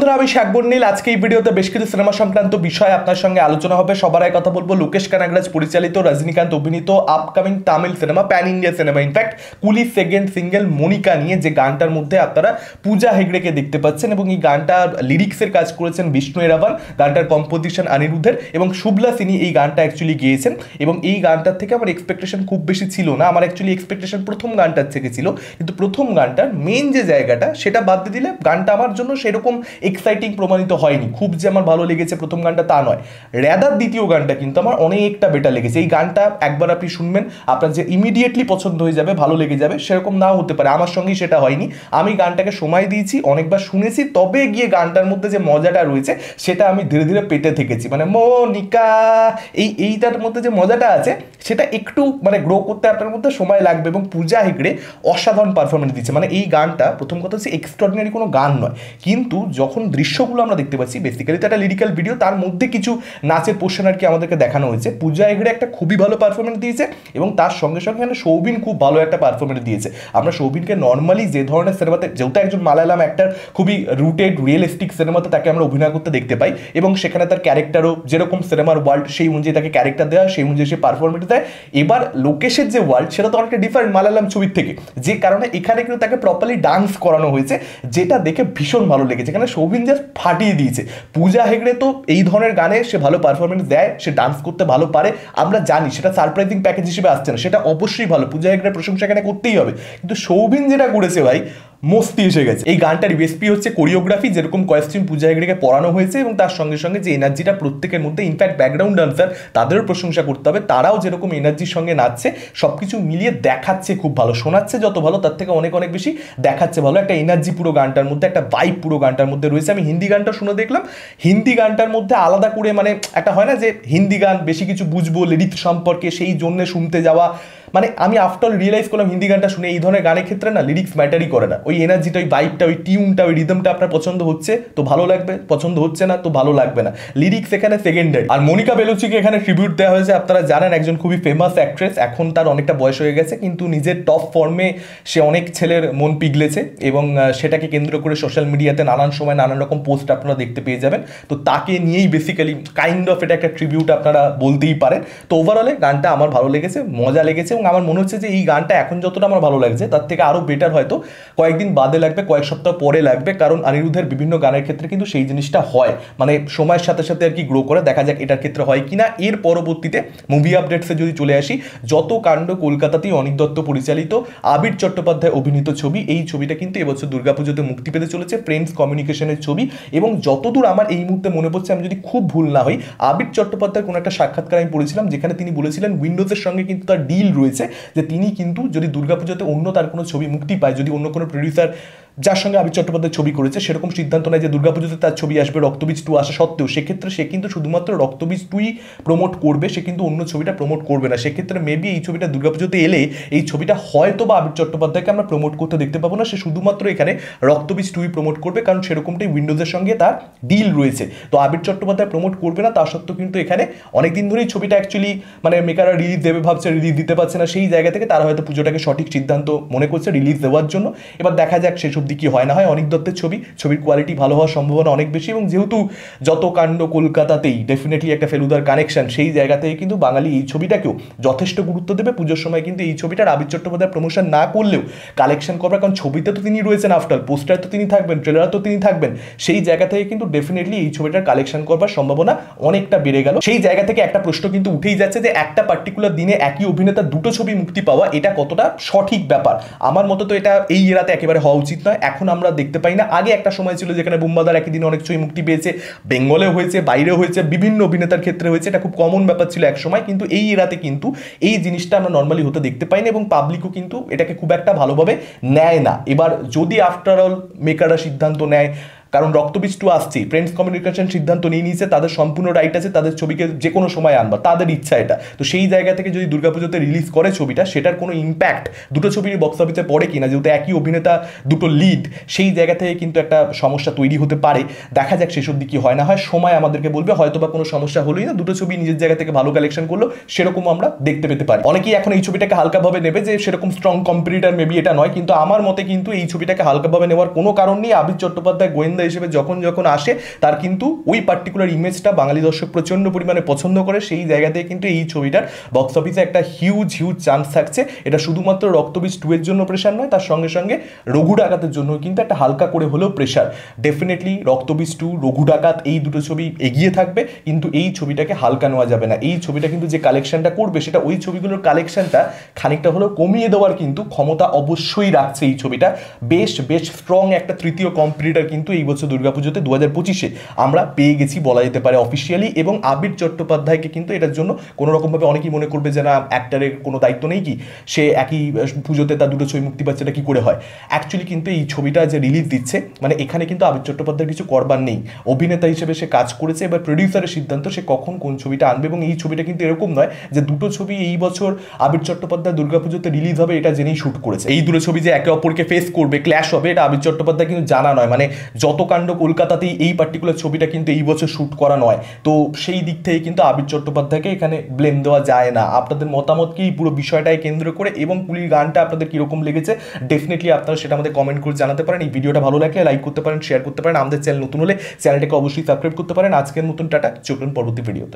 বন্ধুরা, আমি শাকবর নীল। আজকে এই ভিডিওতে বেশ কিছু সিনেমা সংক্রান্ত বিষয় আপনার সঙ্গে আলোচনা হবে। সবার আগে কথা বলবো লোকেশ কানাগরাজ পরিচালিত, রজনীকান্ত অভিনীত upcoming Tamil cinema, pan India cinema in fact, কুলি সেকেন্ড সিঙ্গেল মনিকা নিয়ে, যে গানটার মধ্যে আপনারা পূজা হেগড়েকে দেখতে পাচ্ছেন এবং এই গানটার লিরিক্সের কাজ করেছেন বিষ্ণু এরাওয়ান, গানটার কম্পোজিশন অনিরুদ্ধের এবং শুভলা সিনি এই গানটা অ্যাকচুয়ালি গেয়েছেন। এবং এই গানটার থেকে আমার এক্সপেকটেশন খুব বেশি ছিল না। আমার অ্যাকচুয়ালি এক্সপেকটেশন প্রথম গানটার থেকে ছিল, কিন্তু প্রথম গানটার মেন যে জায়গাটা সেটা বাদ দিয়ে দিলে গানটা আমার জন্য সেরকম এক্সাইটিং প্রমাণিত হয়নি। খুব যে আমার ভালো লেগেছে প্রথম গানটা তা নয়, র্যাদার দ্বিতীয় গানটা কিন্তু আমার অনেকটা বেটার লেগেছে। এই গানটা একবার আপনি শুনবেন, আপনার যে ইমিডিয়েটলি পছন্দ হয়ে যাবে, ভালো লেগে যাবে সেরকম নাও হতে পারে। আমার সঙ্গেই সেটা হয়নি। আমি গানটাকে সময় দিয়েছি, অনেকবার শুনেছি, তবে গিয়ে গানটার মধ্যে যে মজাটা রয়েছে সেটা আমি ধীরে ধীরে পেতে থেকেছি। মানে মনিকা এইটার মধ্যে যে মজাটা আছে সেটা একটু মানে গ্রো করতে আপনার মধ্যে সময় লাগবে। এবং পূজা হেগড়ে অসাধারণ পারফরমেন্স দিচ্ছে। মানে এই গানটা প্রথম কথা হচ্ছে এক্সট্রাঅর্ডিনারি কোনো গান নয়, কিন্তু যখন দৃশ্যগুলো আমরা দেখতে পাচ্ছি, বেসিক্যালি তো একটা লিরিক্যাল ভিডিও, তার মধ্যে কিছু নাচের পোর্শন আর কি আমাদেরকে দেখানো হয়েছে। পূজা হেগড়ে একটা খুবই ভালো পারফরমেন্স দিয়েছে এবং তার সঙ্গে সঙ্গে এখানে সৌবিন খুব ভালো একটা পারফরমেন্স দিয়েছে। আমরা সৌবিনকে নর্মালি যে ধরনের সিনেমাতে, যেহেতু একজন মালায়ালাম অ্যাক্টর, খুবই রুটেড রিয়েলিস্টিক সিনেমাতে তাকে আমরা অভিনয় করতে দেখতে পাই এবং সেখানে তার ক্যারেক্টারও যেরকম সিনেমার ওয়ার্ল্ড সেই অনুযায়ী তাকে ক্যারেক্টার দেওয়া, সেই অনুযায়ী সে পারফরমেন্স দেয়। এবার লোকেশের যে ওয়ার্ল্ড সেটা তো অনেকটা ডিফারেন্ট মালায়ালাম ছবির থেকে, যে কারণে এখানে কিন্তু তাকে প্রপারলি ডান্স করানো হয়েছে, যেটা দেখে ভীষণ ভালো লেগেছে। এখানে সৌবিন জাস্ট ফাটিয়ে দিয়েছে। পূজা হেগড়ে তো এই ধরনের গানে সে ভালো পারফরমেন্স দেয়, সে ডান্স করতে ভালো পারে, আমরা জানি। সেটা সারপ্রাইজিং প্যাকেজ হিসেবে আসছে না, সেটা অবশ্যই ভালো, পূজা হেগড়ের প্রশংসা এখানে করতেই হবে। কিন্তু সৌবিন যেটা করেছে ভাই, মস্তি এসে গেছে। এই গানটার ইউএসপি হচ্ছে কোরিওগ্রাফি, যেরকম কয়েকদিন পূজা হেগড়েকে পড়ানো হয়েছে এবং তার সঙ্গে সঙ্গে যে এনার্জিটা প্রত্যেকের মধ্যে, ইনফ্যাক্ট ব্যাকগ্রাউন্ড ডান্সার তাদেরও প্রশংসা করতে হবে, তারাও যেরকম এনার্জির সঙ্গে নাচছে, সবকিছু মিলিয়ে দেখাচ্ছে খুব ভালো। শোনাচ্ছে যত ভালো তার থেকে অনেক অনেক বেশি দেখাচ্ছে ভালো। একটা এনার্জি পুরো গানটার মধ্যে, একটা ভাইব পুরো গানটার মধ্যে রয়েছে। আমি হিন্দি গানটা শুনে দেখলাম, হিন্দি গানটার মধ্যে আলাদা করে মানে একটা হয় না যে হিন্দি গান বেশি কিছু বুঝবো লিরিক্স সম্পর্কে, সেই জন্য শুনতে যাওয়া। মানে আমি আফটার রিয়েলাইজ করলাম হিন্দি গানটা শুনে এই ধরনের গানের ক্ষেত্রে না লিরিক্স ম্যাটারই করে না। ওই এনার্জিটা, ওই ভাইবটা, ওই টিউনটা, ওই রিদমটা আপনার পছন্দ হচ্ছে তো ভালো লাগবে, পছন্দ হচ্ছে না তো ভালো লাগবে না। লিরিক্স এখানে সেকেন্ডারি। আর মনিকা বেলুচিকে এখানে ট্রিবিউট দেওয়া হয়েছে। আপনারা জানেন একজন খুবই ফেমাস অ্যাক্ট্রেস, এখন তার অনেকটা বয়স হয়ে গেছে, কিন্তু নিজের টপ ফর্মে সে অনেক ছেলের মন পিগলেছে এবং সেটাকে কেন্দ্র করে সোশ্যাল মিডিয়াতে নানান সময় নানান রকম পোস্ট আপনারা দেখতে পেয়ে যাবেন। তো তাকে নিয়েই বেসিক্যালি কাইন্ড অফ এটা একটা ট্রিবিউট আপনারা বলতেই পারেন। তো ওভারঅলে গানটা আমার ভালো লেগেছে, মজা লেগেছে এবং আমার মনে হচ্ছে যে এই গানটা এখন যতটা আমার ভালো লাগছে তার থেকে আরও বেটার হয়তো কয়েকদিন বাদে লাগবে, কয়েক সপ্তাহ পরে লাগবে। কারণ অনিরুদ্ধের বিভিন্ন গানের ক্ষেত্রে কিন্তু সেই জিনিসটা হয়, মানে সময়ের সাথে সাথে আর কি গ্রো করে। দেখা যাক এটার ক্ষেত্রে হয় কিনা। এর পরবর্তীতে মুভি আপডেটসে যদি চলে আসি, যত কাণ্ড কলকাতাতেই অনিক দত্ত পরিচালিত, আবির চট্টোপাধ্যায় অভিনীত ছবি। এই ছবিটা কিন্তু এবছর দুর্গাপুজোতে মুক্তি পেতে চলেছে, ফ্রেন্ডস কমিউনিকেশনের ছবি। এবং যতদূর আমার এই মুহূর্তে মনে পড়ছে, আমি যদি খুব ভুল না হই, আবির চট্টোপাধ্যায়ের কোনো একটা সাক্ষাৎকার আমি পড়েছিলাম যেখানে তিনি বলেছিলেন উইন্ডোজের সঙ্গে কিন্তু তার ডিল রয়েছে, যে তিনি কিন্তু যদি দুর্গাপুজোতে অন্য তার কোনো ছবি মুক্তি পায়, যদি অন্য কোনো প্রডিউসার যার সঙ্গে আবির চট্টোপাধ্যায় ছবি করেছে সেরকম সিদ্ধান্ত নেয় যে দুর্গাপুজোতে তার ছবি আসবে রক্তবীজ 2 আসা সত্ত্বেও, সেক্ষেত্রে সে কিন্তু শুধুমাত্র রক্তবীজ 2ই প্রমোট করবে, সে কিন্তু অন্য ছবিটা প্রমোট করবে না। সেক্ষেত্রে মেবি এই ছবিটা দুর্গাপুজোতে এলে এই ছবিটা হয়তো বা আবির চট্টোপাধ্যায়কে আমরা প্রমোট করতে দেখতে পাবো না, সে শুধুমাত্র এখানে রক্তবীজ 2ই প্রমোট করবে, কারণ সেরকমটাই উইন্ডোজের সঙ্গে তার ডিল রয়েছে। তো আবির চট্টোপাধ্যায় প্রমোট করবে না, তা সত্ত্বেও কিন্তু এখানে অনেকদিন ধরেই ছবিটা অ্যাকচুয়ালি মানে মেকাররা রিলিজ দেবে ভাবছে, রিলিজ দিতে পারছে না, সেই জায়গা থেকে তারা হয়তো পুজোটাকে সঠিক সিদ্ধান্ত মনে করছে রিলিজ দেওয়ার জন্য। এবার দেখা যাক শেষ অবধি কি হয় না হয়। অনিক দত্তের ছবির কোয়ালিটি ভালো হওয়ার সম্ভাবনা অনেক বেশি এবং যেহেতু যত কাণ্ড কলকাতাতেই ডেফিনেটলি একটা ফেলুদার কানেকশন, সেই জায়গা থেকে কিন্তু বাঙালি এই ছবিটাকেও যথেষ্ট গুরুত্ব দেবে। পুজোর সময় কিন্তু এই ছবিটার আবির চট্টোপাধ্যায় প্রমোশন না করলেও কালেকশন করবার, কারণ ছবিতে তো তিনি রয়েছেন, আফটার পোস্টারে তো তিনি থাকবেন, ট্রেলারে তো তিনি থাকবেন, সেই জায়গা থেকে কিন্তু ডেফিনেটলি এই ছবিটার কালেকশন করবার সম্ভাবনা অনেকটা বেড়ে গেল। সেই জায়গা থেকে একটা প্রশ্ন কিন্তু উঠেই যাচ্ছে যে একটা পার্টিকুলার দিনে একই অভিনেতার দুটো ছবি মুক্তি পাওয়া এটা কতটা সঠিক ব্যাপার। আমার মতো তো এটা এই এরাতে একেবারে হওয়া উচিত নয়। এখন আমরা দেখতে পাই না, আগে একটা সময় ছিল যেখানে বুম্বাদার একই দিনে অনেক ছবি মুক্তি পেয়েছে, বেঙ্গলেও হয়েছে, বাইরেও হয়েছে, বিভিন্ন অভিনেতার ক্ষেত্রে হয়েছে, এটা খুব কমন ব্যাপার ছিল এক সময়। কিন্তু এই এরাতে কিন্তু এই জিনিসটা আমরা নর্মালি হতে দেখতে পাই না এবং পাবলিকও কিন্তু এটাকে খুব একটা ভালোভাবে নেয় না। এবার যদি আফটার অল মেকাররা সিদ্ধান্ত নেয়, কারণ রক্তবীজ 2 আসছে, ফ্রেন্ডস কমিউনিকেশন সিদ্ধান্ত নিয়ে নিয়েছে, তাদের সম্পূর্ণ রাইট আছে তাদের ছবিকে যে কোনো সময় আনবা, তাদের ইচ্ছা এটা। তো সেই জায়গা থেকে যদি দুর্গাপুজোতে রিলিজ করে ছবিটা, সেটার কোনো ইম্প্যাক্ট দুটো ছবির বক্স অফিসে পড়ে কিনা, যেহেতু একই অভিনেতা দুটো লিড, সেই জায়গা থেকে কিন্তু একটা সমস্যা তৈরি হতে পারে। দেখা যাক শেষ অবধি কি হয় না হয়, সময় আমাদেরকে বলবে। হয়তো বা কোনো সমস্যা হলোই না, দুটো ছবি নিজের জায়গা থেকে ভালো কালেকশন করলো, সেরকম আমরা দেখতে পেতে পারি। অনেকেই এখন এই ছবিটাকে হালকাভাবে নেবে যে সেরকম স্ট্রং কম্পিটিটর মেবি এটা নয়, কিন্তু আমার মতে কিন্তু এই ছবিটাকে হালকাভাবে নেওয়ার কোনো কারণ নেই। আবির চট্টোপাধ্যায় গোয়েন্দা গোয়েন্দা হিসেবে যখন যখন আসে তার কিন্তু ওই পার্টিকুলার ইমেজটা বাঙালি দর্শক প্রচণ্ড পরিমাণে পছন্দ করে। সেই জায়গা থেকে কিন্তু এই ছবিটার বক্স অফিসে একটা হিউজ চান্স থাকছে। এটা শুধুমাত্র রক্তবীজ 2 এর জন্য প্রেশার নয়, তার সঙ্গে সঙ্গে রঘু ডাকাতের জন্য কিন্তু একটা হালকা করে হলেও প্রেশার। ডেফিনেটলি রক্তবীজ 2, রঘু ডাকাত এই দুটো ছবি এগিয়ে থাকবে, কিন্তু এই ছবিটাকে হালকা নেওয়া যাবে না। এই ছবিটা কিন্তু যে কালেকশনটা করবে সেটা ওই ছবিগুলোর কালেকশনটা খানিকটা হলেও কমিয়ে দেওয়ার কিন্তু ক্ষমতা অবশ্যই রাখছে এই ছবিটা। বেশ স্ট্রং একটা তৃতীয় কম্পিটিটর কিন্তু এই বছর দুর্গাপুজোতে 2025-এ আমরা পেয়ে গেছি বলা যেতে পারে অফিসিয়ালি। এবং আবির চট্টোপাধ্যায়কে কিন্তু এটার জন্য কোনো রকমভাবে অনেকেই মনে করবে যে না অ্যাক্টারের কোনো দায়িত্ব নেই, কি সে একই পুজোতে তার দুটো ছবি মুক্তি পাচ্ছে, এটা কি করে হয়। অ্যাকচুয়ালি কিন্তু এই ছবিটা যে রিলিজ দিচ্ছে মানে এখানে কিন্তু আবির চট্টোপাধ্যায়ের কিছু করবার নেই। অভিনেতা হিসেবে সে কাজ করেছে, এবার প্রডিউসারের সিদ্ধান্ত সে কখন কোন ছবিটা আনবে। এবং এই ছবিটা কিন্তু এরকম নয় যে দুটো ছবি এই বছর আবির চট্টোপাধ্যায় দুর্গাপুজোতে রিলিজ হবে এটা জেনেই শুট করেছে। এই দুটো ছবি যে একে অপরকে ফেস করবে, ক্ল্যাশ হবে, এটা আবির চট্টোপাধ্যায় কিন্তু জানা নয়। মানে যত কাণ্ড কলকাতাতেই এই পার্টিকুলার ছবিটা কিন্তু এই বছর শুট করা নয়। তো সেই দিক থেকে কিন্তু আবির চট্টোপাধ্যায়কে এখানে ব্লেম দেওয়া যায় না। আপনাদের মতামত কি পুরো বিষয়টাকে কেন্দ্র করে, এবং কুলির গানটা আপনাদের কিরকম লেগেছে ডেফিনেটলি আপনারা সেটা আমাদের কমেন্ট করে জানাতে পারেন। এই ভিডিওটা ভালো লাগলে লাইক করতে পারেন, শেয়ার করতে পারেন। আমাদের চ্যানেল নতুন হলে চ্যানেলটাকে অবশ্যই সাবস্ক্রাইব করতে পারেন। আজকের মতন টাটা, চলুন পরবর্তী ভিডিওতে।